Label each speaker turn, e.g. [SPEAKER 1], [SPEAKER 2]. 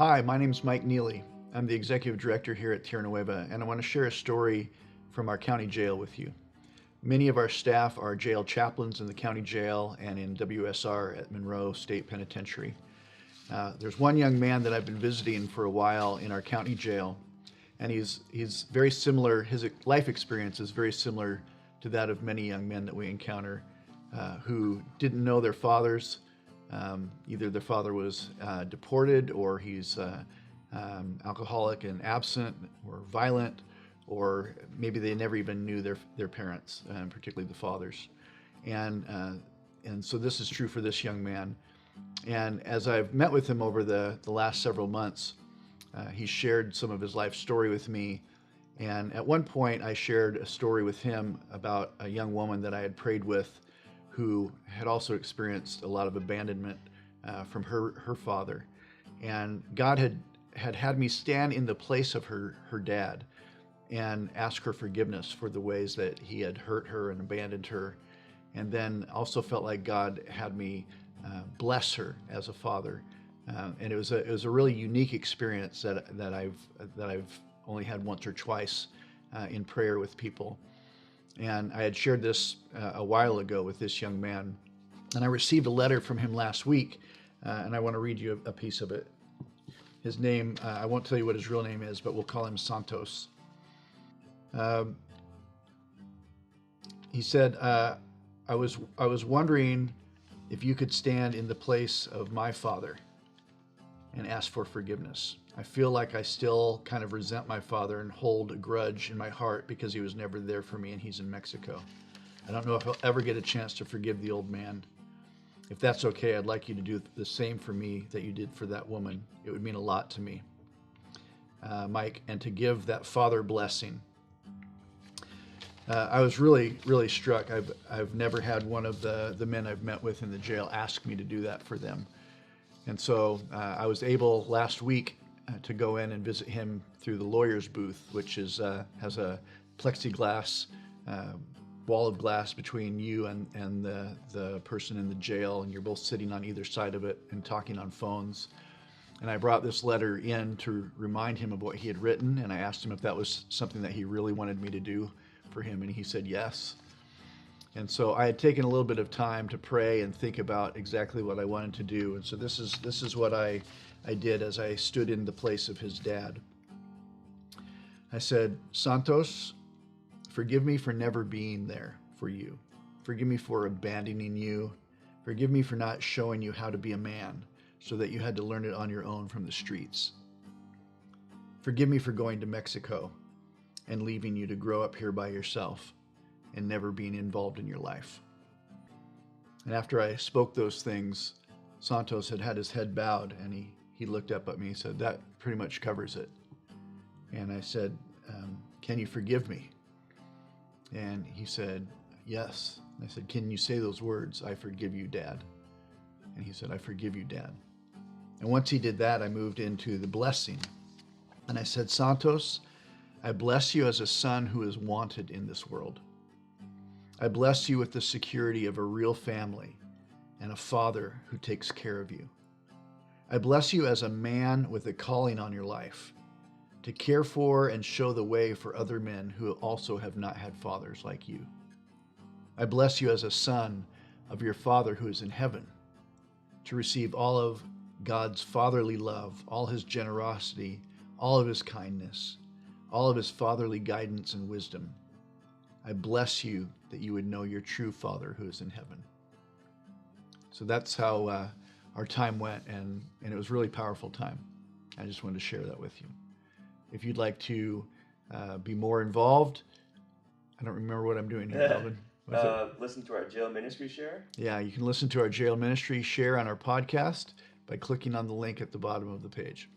[SPEAKER 1] Hi, my name is Mike Neelley. I'm the Executive Director here at Tierra Nueva, and I want to share a story from our county jail with you. Many of our staff are jail chaplains in the county jail and in WSR at Monroe State Penitentiary. There's one young man that I've been visiting for a while in our county jail, and he's very similar. His life experience is very similar to that of many young men that we encounter who didn't know their fathers. Either their father was deported, or he's alcoholic and absent, or violent, or maybe they never even knew their parents, particularly the fathers. And so this is true for this young man. And as I've met with him over the last several months, he shared some of his life story with me. And at one point, I shared a story with him about a young woman that I had prayed with who had also experienced a lot of abandonment from her father. And God had me stand in the place of her dad and ask her forgiveness for the ways that he had hurt her and abandoned her. And then also felt like God had me bless her as a father. And it was a really unique experience that I've only had once or twice in prayer with people. And I had shared this a while ago with this young man. And I received a letter from him last week, and I want to read you a piece of it. His name, I won't tell you what his real name is, but we'll call him Santos. He said, I was wondering if you could stand in the place of my father and ask for forgiveness. I feel like I still kind of resent my father and hold a grudge in my heart because he was never there for me and he's in Mexico. I don't know if I'll ever get a chance to forgive the old man. If that's okay, I'd like you to do the same for me that you did for that woman. It would mean a lot to me, Mike, and to give that father blessing. I was really, really struck. I've never had one of the men I've met with in the jail ask me to do that for them. And so I was able last week to go in and visit him through the lawyer's booth, which has a plexiglass wall of glass between you and the person in the jail, and you're both sitting on either side of it and talking on phones. And I brought this letter in to remind him of what he had written, and I asked him if that was something that he really wanted me to do for him, and he said yes. And so I had taken a little bit of time to pray and think about exactly what I wanted to do. And so this is what I did as I stood in the place of his dad. I said, Santos, forgive me for never being there for you. Forgive me for abandoning you. Forgive me for not showing you how to be a man so that you had to learn it on your own from the streets. Forgive me for going to Mexico and leaving you to grow up here by yourself and never being involved in your life. And after I spoke those things, Santos had his head bowed, and he looked up at me and said, that pretty much covers it. And I said, can you forgive me? And he said, yes. And I said, can you say those words, I forgive you, Dad? And he said, I forgive you, Dad. And once he did that, I moved into the blessing. And I said, Santos, I bless you as a son who is wanted in this world. I bless you with the security of a real family and a father who takes care of you. I bless you as a man with a calling on your life to care for and show the way for other men who also have not had fathers like you. I bless you as a son of your Father who is in heaven to receive all of God's fatherly love, all his generosity, all of his kindness, all of his fatherly guidance and wisdom. I bless you that you would know your true Father who is in heaven. So that's how our time went, and it was a really powerful time. I just wanted to share that with you. If you'd like to be more involved, I don't remember what I'm doing here, Calvin.
[SPEAKER 2] Listen to our jail ministry share.
[SPEAKER 1] Yeah, you can listen to our jail ministry share on our podcast by clicking on the link at the bottom of the page.